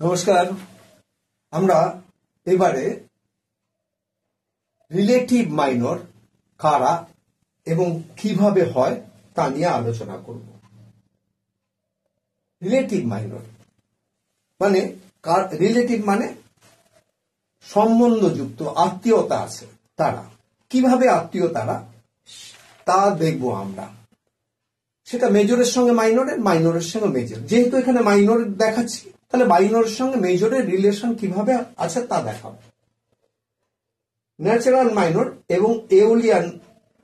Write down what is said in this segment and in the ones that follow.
নমস্কার। আমরা এবারে রিলেটিভ মাইনর কারা এবং কিভাবে হয় তা নিয়ে আলোচনা করব। রিলেটিভ মাইনর মানে রিলেটিভ মানে সম্বন্ধযুক্ত, আত্মীয়তা আছে তারা। কিভাবে আত্মীয় তারা তা দেখব আমরা। সেটা মেজরের সঙ্গে মাইনরের, মাইনরের সঙ্গে মেজর। যেহেতু এখানে মাইনর দেখাচ্ছি, তাহলে মাইনরের সঙ্গে মেজরের রিলেশন কিভাবে আছে তা দেখাবো। ন্যাচারাল মাইনর এবং এওলিয়ান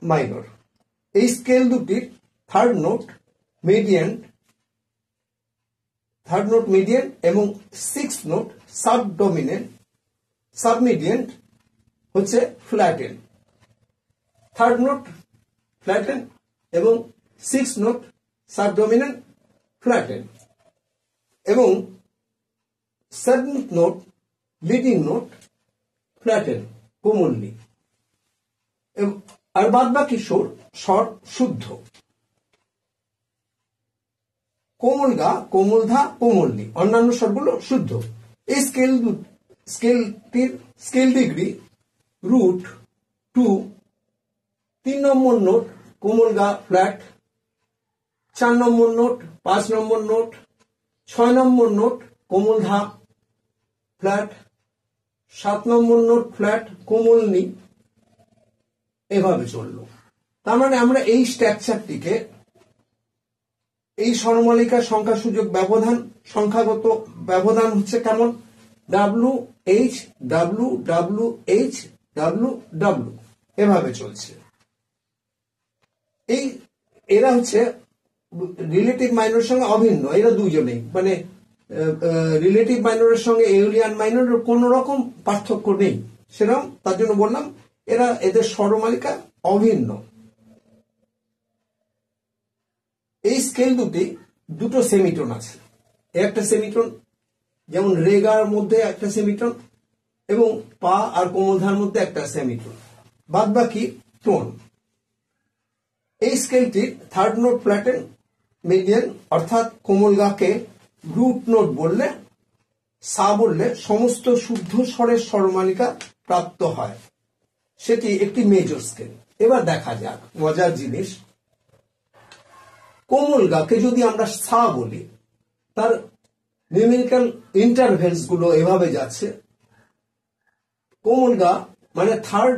মাইনর, এই স্কেল দুটির থার্ড নোট মিডিয়ান এবং সিক্স নোট সাবমিডিয়েন্ট হচ্ছে ফ্ল্যাটেন। থার্ড নোট ফ্ল্যাটেন এবং সিক্স নোট সাবডোমিনেন্ট ফ্ল্যাটেন এবং seventh note leading note flatten কোমললি, আর বাদ বাকি স্বর শুদ্ধ। কোমল গা, কোমল ধা, কোমলনি, অন্যান্য স্বরগুলো শুদ্ধ। এই স্কেল ডিগ্রি রুট 2, 3 নম্বর নোট কোমল গা ফ্ল্যাট, 4 নম্বর নোট, 5 নম্বর নোট, 6 নম্বর নোট কোমল ধা ফ্ল্যাট, 7 নম্বর নোট ফ্ল্যাট কোমল নি, এভাবে চললো। তার মানে আমরা এই স্ট্রাকচারটিকে, এই স্বরমালিকার সংখ্যাসূচক ব্যবধান, সংখ্যাগত ব্যবধান হচ্ছে কেমন, W H W W H W W, এভাবে চলছে। এরা হচ্ছে রিলেটিভ মাইনরের সঙ্গে অভিন্ন। এরা দুজনেই, মানে রিলেটিভ মাইনরের সঙ্গে এওলিয়ান মাইনরের কোন রকম পার্থক্য নেই, সেরকম। তার জন্য বললাম এদের স্বরমালিকা অভিন্ন। এই স্কেল দুটো সেমিটোন আছে। একটা সেমিটোন, যেমন রেগার মধ্যে একটা সেমিটোন এবং পা আর কোমলধার মধ্যে একটা সেমিটোন, বাদ বাকি টোন। এই স্কেলটির থার্ড নোট ফ্ল্যাটেন মিডিয়ান, অর্থাৎ কোমল গাকে রুট নোট বললে, সা বললে সমস্ত শুদ্ধ স্বরের স্বরমালিকা প্রাপ্ত হয়। সেটি একটি মেজর স্কেল। এবার দেখা যাক মজার জিনিস। কোমল গাকে যদি আমরা সা বলি, তার নিউমেরিক্যাল ইন্টারভেলস গুলো এভাবে যাচ্ছে। কোমল গা মানে থার্ড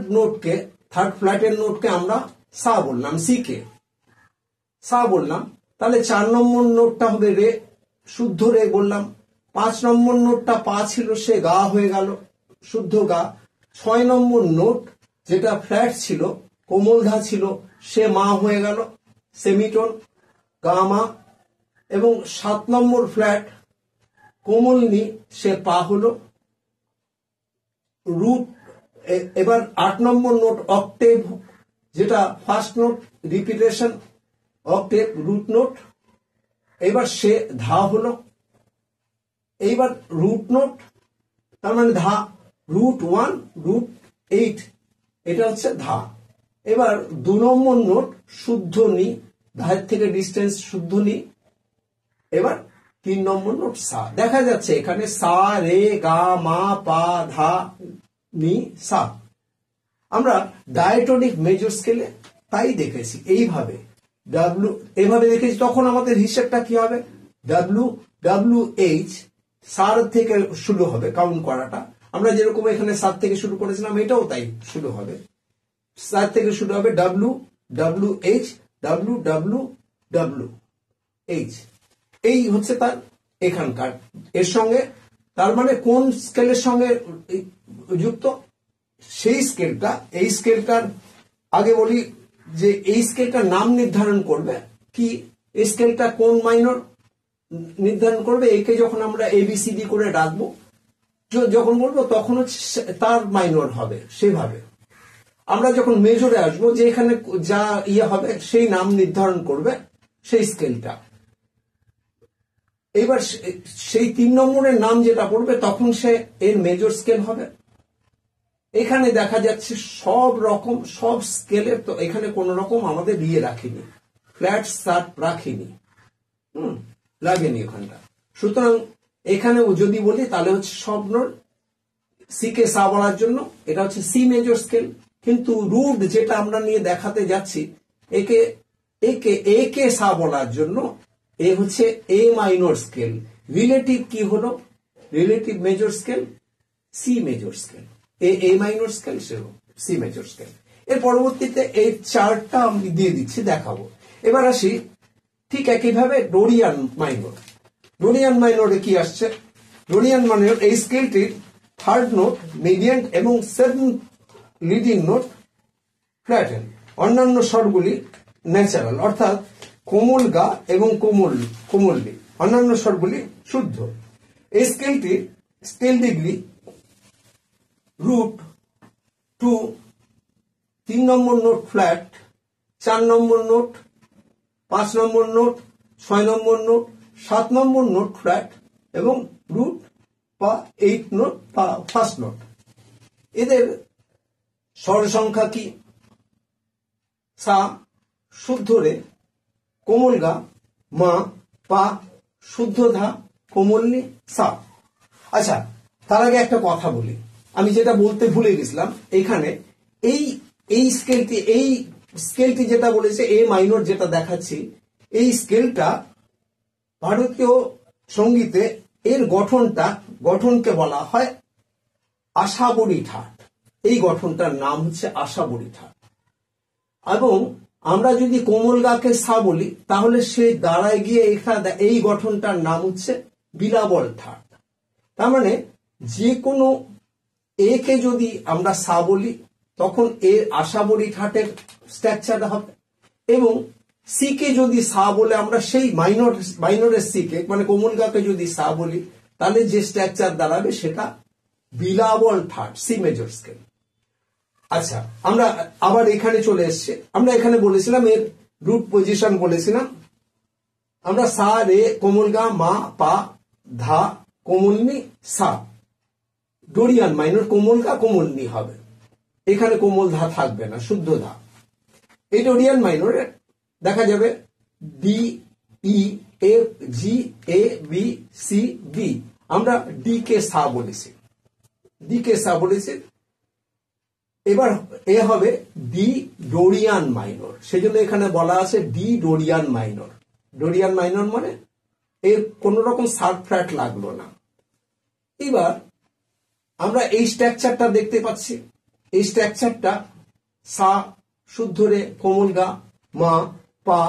ফ্ল্যাটের নোটকে আমরা সা বললাম, সি কে সা বললাম, তাহলে 4 নম্বর নোটটা হবে রে, শুদ্ধ রে বললাম। 5 নম্বর নোটটা পা ছিল, সে গা হয়ে গেল, শুদ্ধ গা। 6 নম্বর নোট যেটা ফ্ল্যাট ছিল, কোমলধা ছিল, সে মা হয়ে গেল, সেমিটোন গা মা। এবং 7 নম্বর ফ্ল্যাট কোমলনি, সে পা হলো, রুট। এবার 8 নম্বর নোট অক্টেভ, যেটা first note repetition, octave root note. এবার সে ধা হলো। এইবার রুট নোট, তার মানে ধা, রুট 1 রুট 8, এটা হচ্ছে ধা। এবার 2 নম্বর নোট শুদ্ধ নি, ধায়ের থেকে ডিস্টেন্স শুদ্ধ নি। এবার 3 নম্বর নোট সা। দেখা যাচ্ছে এখানে সা রে গা মা পা ধা নি সা। আমরা ডায়াটোনিক মেজর স্কেলে তাই দেখেছি, এইভাবে ডাব্লু এভাবে দেখেছি। তখন আমাদের হিসেবটা কি হবে, ডাব্লু ডাব্লু এইচ সার থেকে শুরু হবে কাউন্ট করাটা। আমরা যেরকম এখানে 7 থেকে শুরু করেছিলাম, এটাও তাই শুরু হবে, 7 থেকে শুরু হবে। W W H W W W H, এই হচ্ছে তার এখানকার। এর সঙ্গে তার মানে কোন স্কেলের সঙ্গে যুক্ত, সেই স্কেলটা। এই স্কেলটার আগে বলি যে এই স্কেলটার নাম নির্ধারণ করবে কি, এই স্কেলটা কোন মাইনর নির্ধারণ করবে। একে যখন আমরা এবিসিডি করে ডাকবো, যখন বলবো তখন তার মাইনর হবে। সেভাবে আমরা যখন মেজরে আসবো, যে এখানে যা হবে সেই নাম নির্ধারণ করবে সেই স্কেলটা। এবার সেই 3 নম্বরের নাম যেটা পড়বে, তখন সে এর মেজর স্কেল হবে। এখানে দেখা যাচ্ছে সব স্কেলের, তো এখানে কোন রকম আমাদের রাখিনি, ফ্ল্যাট শার্প রাখিনি, লাগেনি ওখানটা। সুতরাং এখানেও যদি বলি তাহলে হচ্ছে সব নোট সি কে সা বলার জন্য এটা হচ্ছে সি মেজর স্কেল। কিন্তু রুট যেটা আমরা নিয়ে দেখাতে যাচ্ছি একে একে এ কে সা বলার জন্য এ হচ্ছে এ মাইনর স্কেল। রিলেটিভ কি হলো? Relative major scale C major scale. A minor scale C major scale. এর পরবর্তীতে এই চার্টটা আমি দিয়ে দিচ্ছি, দেখাবো। এবার আসি ঠিক একইভাবে ডোরিয়ান মাইনর। ডোরিয়ান মাইনরে কি আসছে? ডোরিয়ান মাইনর এই স্কেলটির থার্ড নোট, মিডিয়ান এবং সেভেন্থ লিডিং নোট ফ্ল্যাটেন, অন্যান্য স্বরগুলি ন্যাচারাল, অর্থাৎ কোমল গা এবং কোমল্লি, অন্যান্য স্বরগুলি শুদ্ধ। এই স্কেলটির স্কেল ডিগ্রি রুট 2, 3 নম্বর নোট ফ্ল্যাট, 4 নম্বর নোট, 5 নম্বর নোট, 6 নম্বর নোট, 7 নম্বর নোট ফ্ল্যাট এবং রুট বা 8 নোট বা ফার্স্ট নোট। এদের স্বর সংখ্যা কি? সা, শুদ্ধ রে, কোমল গা, মা, পা, শুদ্ধ ধা, কোমল্লি, সা। আচ্ছা, তার আগে একটা কথা বলি, আমি যেটা বলতে ভুলে গেছিলাম। এখানে এই স্কেলটি যেটা বলেছে এ মাইনর যেটা দেখাচ্ছি, এই স্কেলটা ভারতীয় সঙ্গীতে এর গঠনকে বলা হয় আশাবরী ঠাট। এই গঠনটার নাম হচ্ছে আশাবরী ঠাট। এবং আমরা যদি কোমল গাকে সা বলি তাহলে সে দাঁড়ায় গিয়ে এখানে এই গঠনটার নাম হচ্ছে বিলাবল ঠাট। তার মানে যে কোনো এ কে যদি আমরা সা বলি তখন এর আশাবরী ঠাটের স্ট্রাকচার হবে, এবং সি কে যদি সা বলে আমরা সেই মাইনরের সি কে মানে কোমল গাকে যদি সা বলি তাহলে যে স্ট্রাকচার দাঁড়াবে সেটা বিলাবল ঠাট, সি মেজর স্কেল। আচ্ছা, আমরা আবার এখানে চলে এসেছি। আমরা এখানে বলেছিলাম এর রুট পজিশন বলেছিলাম আমরা সা, রে, কোমল গা, মা, পা, ধা, কোমলনি, সা। ডোরিয়ান মাইনর কোমল গা কোমলনি হবে, এখানে কোমল ধা থাকবে না, শুদ্ধ ধা। এই ডোরিয়ান মাইনরে দেখা যাবে D, E, F, G, A, B, C, D. আমরা ডি কে সা বলেছি, এবার এ হবে ডি ডোরিয়ান মাইনর, সেজন্য এখানে বলা আছে D Dorian minor. Dorian minor মানে এর কোন রকম সার্ড ফ্ল্যাট লাগলো না। এবার আমরা এই স্ট্রাকচারটা দেখতে পাচ্ছি। এই স্ট্রাকচারটা সা, শুদ্ধ রে, কোমল গা, মা, পা,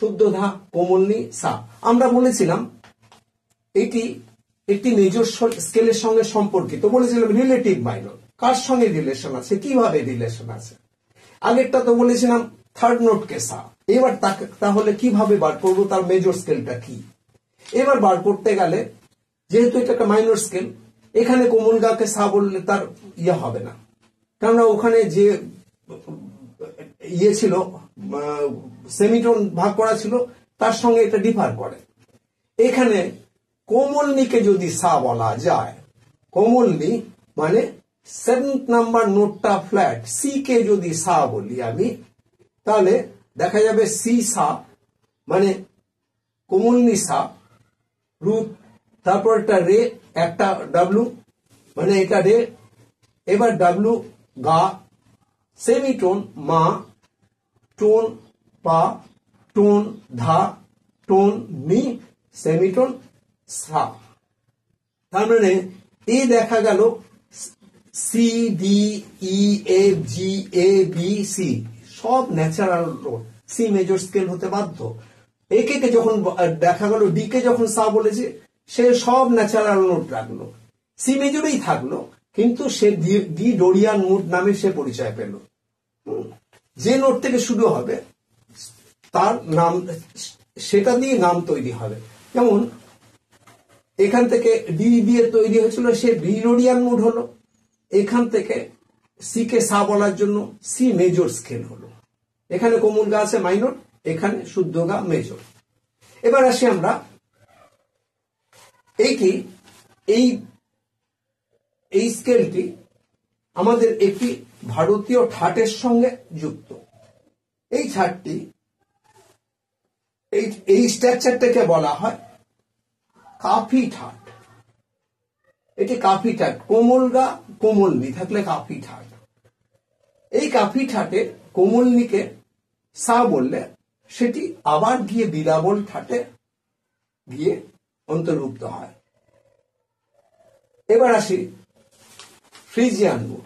শুদ্ধ ধা, কোমলনি, সা। আমরা বলেছিলাম এটি একটি মেজর স্কেলের সঙ্গে সম্পর্কিত, বলেছিলাম রিলেটিভ মাইনর। কার সঙ্গে রিলেশন আছে, কিভাবে রিলেশন আছে? আগেরটা তো বলেছিলাম থার্ড নোট কে সা। এবার তাহলে কিভাবে বার করবো তার মেজর স্কেলটা কি? এবার বার করতে গেলে যেহেতু এটা একটা মাইনর স্কেল, এখানে কোমল গাকে সা বললে তার ইয়ে হবে না, কেননা ওখানে যে ইয়ে ছিল সেমিটোন ভাগ করা ছিল তার সঙ্গে এটা ডিফার করে। এখানে কোমলনিকে যদি সা বলা যায়, কোমলনি মানে 7th নাম্বার নোটটা ফ্ল্যাট, সি কে যদি সা বলি আমি, তাহলে দেখা যাবে সি সা মানে কোমলনি সা, রুট, তারপর একটা রে, একটা ডাব্লু মানে এটা রে, এবার ডাব্লু গা, সেমিটোন মা, টোন পা, টোন ধা, টোন নি, সেমিটোন সা। তার মানে এই দেখা গেল C, D, E, F, G, A, B, C সব natural note, C major scale হতে বাধ্য। একে যখন দেখা গেল ডি কে যখন সা বলেছে সে সব ন্যাচারাল নোট রাখলো, সি মেজরেই থাকলো, কিন্তু সে ডি ডোরিয়ান নোট নামে সে পরিচয় পেল। যে নোট থেকে শুরু হবে তার নাম, সেটা দিয়ে নাম তৈরি হবে। যেমন এখান থেকে ডি দিয়ে তৈরি হয়েছিল, সে ডি ডোরিয়ান নোট হলো। এখান থেকে সি কে সা বলার জন্য সি মেজর স্কেল হলো। এখানে কোমল গা আছে মাইনর, এখানে শুদ্ধ গা মেজর। এবার আসি আমরা এই স্কেলটি আমাদের একটি ভারতীয় ঠাটের সঙ্গে যুক্ত। এই ঠাটটি এই স্ট্রাকচারটাকে বলা হয় কাফি ঠাট, এটি কাফি ঠাট, কোমল গা কোমল নি থাকলে কাফি ঠাট। এই কাফি ঠাটে কোমলনিকে সা বললে সেটি আবার গিয়ে বিরাবল ঠাটে গিয়ে অন্তর্ভুক্ত হয়। এবার আসি Phrygian mode.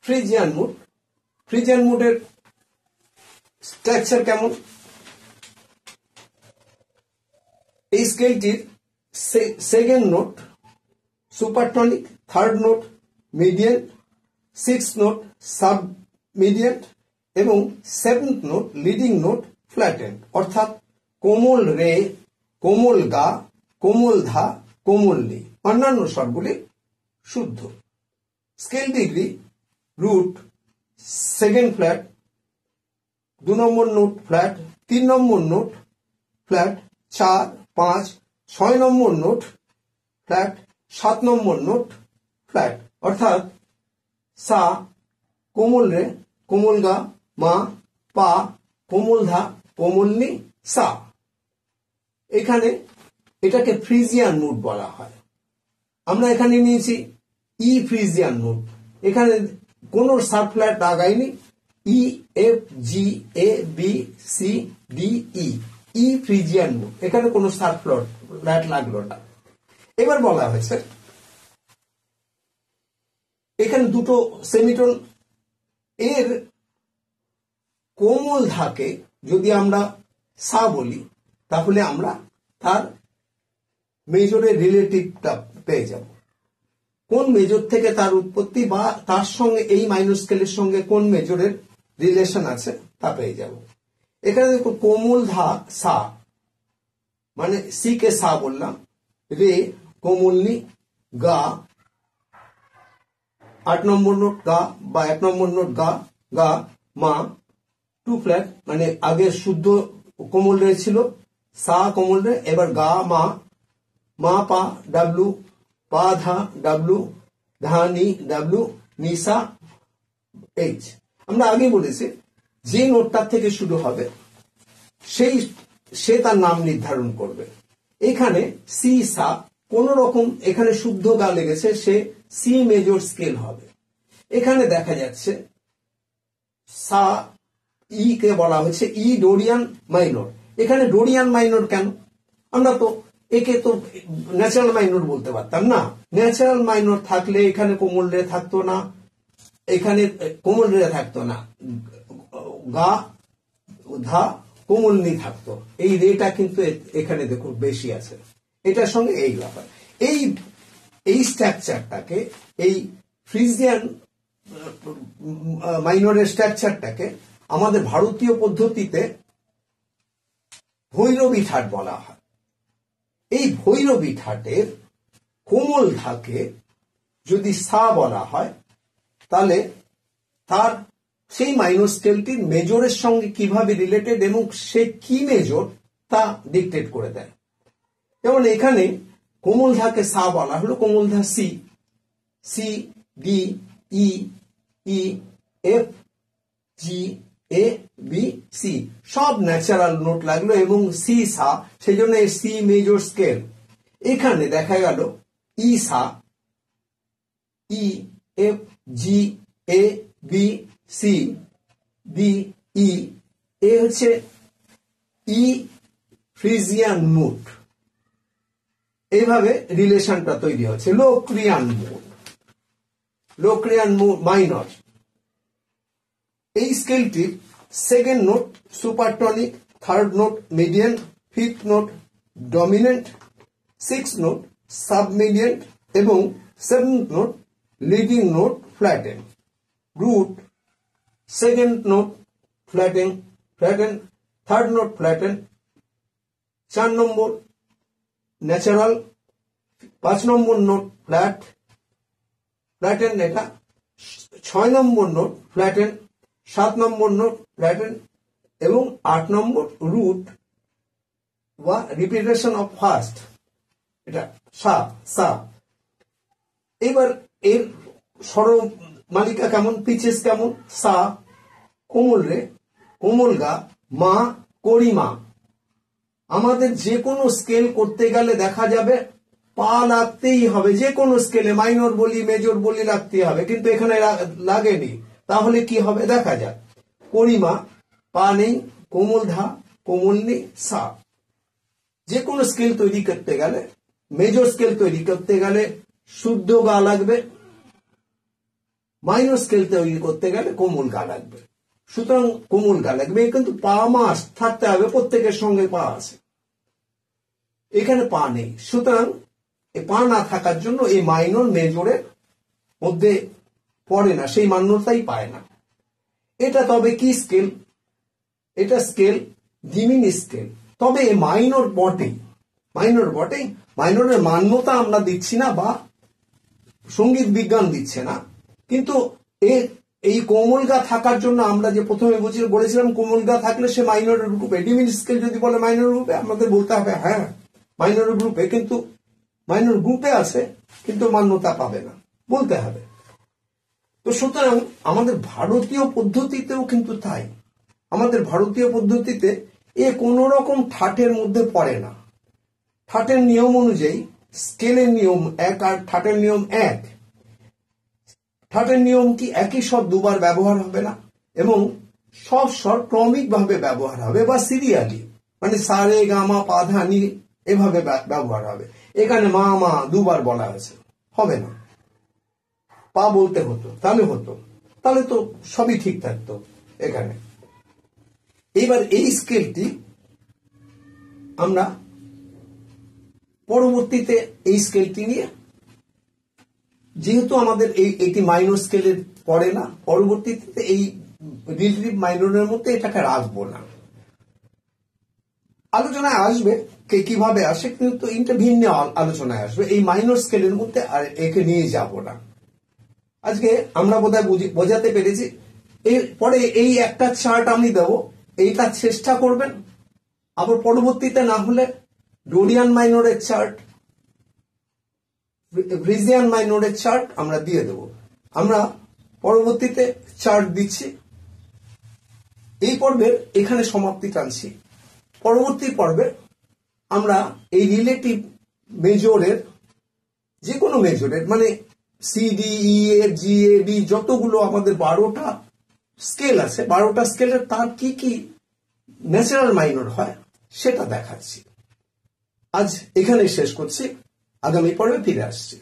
Phrygian mode, Phrygian মুডের স্ট্রাকচার কেমন? এই স্কেলটির second note supertonic, third note median, six note sub median এবং seventh note leading note flattened, অর্থাৎ কোমল রে, কোমল গা, কোমল ধা, কোমল নি, অন্যান্য স্বরগুলি শুদ্ধ। Scale degree root second flat, 2 নম্বর নোট ফ্ল্যাট, 3 নম্বর নোট ফ্ল্যাট, 4, 5, 6 নম্বর নোট ফ্ল্যাট, 7 নম্বর নোট ফ্ল্যাট, অর্থাৎ সা, কোমল রে, কোমল গা, মা, পা, কোমল ধা, কোমল নি, সা। এখানে এটাকে ফ্রিজিয়ান মুড বলা হয়। আমরা এখানে নিয়েছি ই ফ্রিজিয়ান মুড, এখানে কোন সাব ফ্ল্যাট লাগাইনি, E F G A B C D E, E Phrygian mode, এখানে কোন সাব ফ্ল্যাট লাগলো না। এবার বলা হয়েছে এখানে দুটো সেমিটোন, এর কোমল ধাকে যদি আমরা সা বলি তাহলে আমরা তার মেজরের রিলেটিভটা পেয়ে যাব, কোন মেজর থেকে তার উৎপত্তি বা তার সঙ্গে এই মাইনর স্কেলের সঙ্গে কোন মেজরের রিলেশন আছে তা পেয়ে যাব। এখানে দেখো কোমল ধা সা, মানে সি কে সা বললাম, রে কোমলনি, গা 8 নম্বর নোট গা বা 1 নম্বর নোট গা, গা, মা 2 ফ্ল্যাট, মানে আগে শুদ্ধ কোমল রে ছিল, সা কোমল রে, এবার গা মা, মা পা ডাব্লু, পা ধা ডাব্লু, ধা নি ডাব্লু, নিসা এইচ। আমরা আগে বলেছি যে নোটটার থেকে শুরু হবে সে তার নাম নির্ধারণ করবে। এখানে সি সা কোন রকম এখানে শুদ্ধ গা লেগেছে, সে সি মেজর স্কেল হবে। এখানে দেখা যাচ্ছে সা ই কে বলা হয়েছে ই ডোরিয়ান মাইনর। এখানে ডোরিয়ান মাইনর কেন? আমরা তো একে তো ন্যাচারাল মাইনর বলতে পারতাম না। ন্যাচারাল মাইনর থাকলে এখানে কোমল রে থাকতো না, এখানে কোমল রে থাকতো না, গা ধা কোমল নি থাকতো। এই রেটা কিন্তু এখানে দেখুন বেশি আছে, এটার সঙ্গে এই ব্যাপার। এই স্ট্রাকচারটাকে, এই ফ্রিজিয়ান মাইনরের স্ট্রাকচারটাকে আমাদের ভারতীয় পদ্ধতিতে ভৈরবী ঠাট বলা হয়। এই ভৈরবী ঠাটের কোমল ধাকে যদি সা বলা হয় তাহলে তার সেই মাইনর স্কেলটির মেজরের সঙ্গে কিভাবে রিলেটেড এবং সে কি মেজর তা ডিকটেট করে দেয়। যেমন এখানে কোমল ধাকে সা বলা হলো কোমল ধা C, C D E E F G A B C, সব ন্যাচারাল নোট লাগলো এবং সি সা, সেই জন্য সি মেজর স্কেল। এখানে দেখা গেল ই সা, E F G A B C D E, এ হচ্ছে ই ফ্রিজিয়ান মুড। এইভাবে রিলেশনটা তৈরি হচ্ছে। Locrian mode, Locrian mode minor, এই স্কেলটির second note supertonic, third note median, fifth note dominant, six note submediant এবং seventh note leading note flatten. Root second note flatten, third note flatten, 4 number natural, 5 number note flatten, এটা 6 নম্বর note flatten, 7 নম্বর note flatten এবং 8 নম্বর root বা repetition of first, এটা সা সা। এবার এর স্বর মালিকা কেমন, পিচেস কেমন? সা কোমল রে, কোমল গা, মা করিমা, আমাদের যে কোনো স্কেল করতে গেলে দেখা যাবে পা লাগতেই হবে, যে কোনো স্কেলে মাইনর বলি মেজর বলি লাগতেই হবে, কিন্তু এখানে লাগেনি। তাহলে কি হবে দেখা যাক। পরিমা, পা নেই, কোমল ধা, কোমল নি, সা। যে কোনো স্কেল তৈরি করতে গেলে, মেজর স্কেল তৈরি করতে গেলে শুদ্ধ গা লাগবে, মাইনর স্কেল তৈরি করতে গেলে কোমল গা লাগবে। সুতরাং কোমল গা লাগবে, কিন্তু পা মাস থাকতে হবে, প্রত্যেকের সঙ্গে পা আছে, এখানে পা নেই। সুতরাং পা না থাকার জন্য এই মাইনর মেজরের মধ্যে পড়ে না, সেই মান্যতাই পায় না। এটা তবে কি স্কেল? এটা স্কেল ডিমিনি স্কেল। তবে মাইনর বটেই, মাইনরের মান্যতা আমরা দিচ্ছি না বা সঙ্গীত বিজ্ঞান দিচ্ছে না, কিন্তু এই কোমল গা থাকার জন্য আমরা যে প্রথমে বলেছিলাম কোমল গা থাকলে সে মাইনরের গ্রুপে। ডিমিনি স্কেল যদি বলে মাইনর গ্রুপে, আমাদের বলতে হবে হ্যাঁ মাইনর গ্রুপে, কিন্তু মাইনর গ্রুপে আছে কিন্তু মান্যতা পাবে না, বলতে হবে। তো সুতরাং আমাদের ভারতীয় পদ্ধতিতেও কিন্তু তাই। আমাদের ভারতীয় পদ্ধতিতে কোন রকম ঠাটের মধ্যে পড়ে না। ঠাটের নিয়ম অনুযায়ী স্কেলের নিয়ম এক আর ঠাটের নিয়ম এক। ঠাটের নিয়ম কি? একই স্বর দুবার ব্যবহার হবে না এবং সব স্বর ক্রমিক ভাবে ব্যবহার হবে বা সিরিয়ালি, মানে সারে গামা পা ধা নি এভাবে ব্যবহার হবে। এখানে মা মা দুবার বলা হয়েছে, হবে না। পা বলতে হতো, তাহলে তো সবই ঠিক থাকতো এখানে। এবার এই স্কেলটি আমরা পরবর্তীতে এই স্কেলটি নিয়ে, যেহেতু আমাদের এটি মাইনর স্কেলের পড়ে না, পরবর্তীতে এই রিলেটিভ মাইনরের মধ্যে এটাকে রাখবো না। আলোচনায় আসবে কিভাবে আসে, কিন্তু এটা ভিন্ন আলোচনায় আসবে। এই মাইনর স্কেলের মধ্যে আর একে নিয়ে যাব না। আজকে আমরা বোধহয় বোঝাতে পেরেছি। এরপরে এই একটা চার্ট আমি দেব, এইটা চেষ্টা করবেন। আবার পরবর্তীতে না হলে ডোরিয়ান মাইনরের চার্ট, ফ্রিজিয়ান মাইনরের চার্ট আমরা দিয়ে দেব। আমরা পরবর্তীতে চার্ট দিচ্ছি। এই পর্বের এখানে সমাপ্তি টানছি। পরবর্তী পর্বে আমরা এই রিলেটিভ মেজরের, যে কোনো মেজরের, মানে C D E F G A B যতগুলো আমাদের 12টা স্কেল আছে, 12টা স্কেলের তার কি কি ন্যাচারাল মাইনর হয় সেটা দেখাচ্ছি। আজ এখানে শেষ করছি, আগামী পর্বে ফিরে আসছি।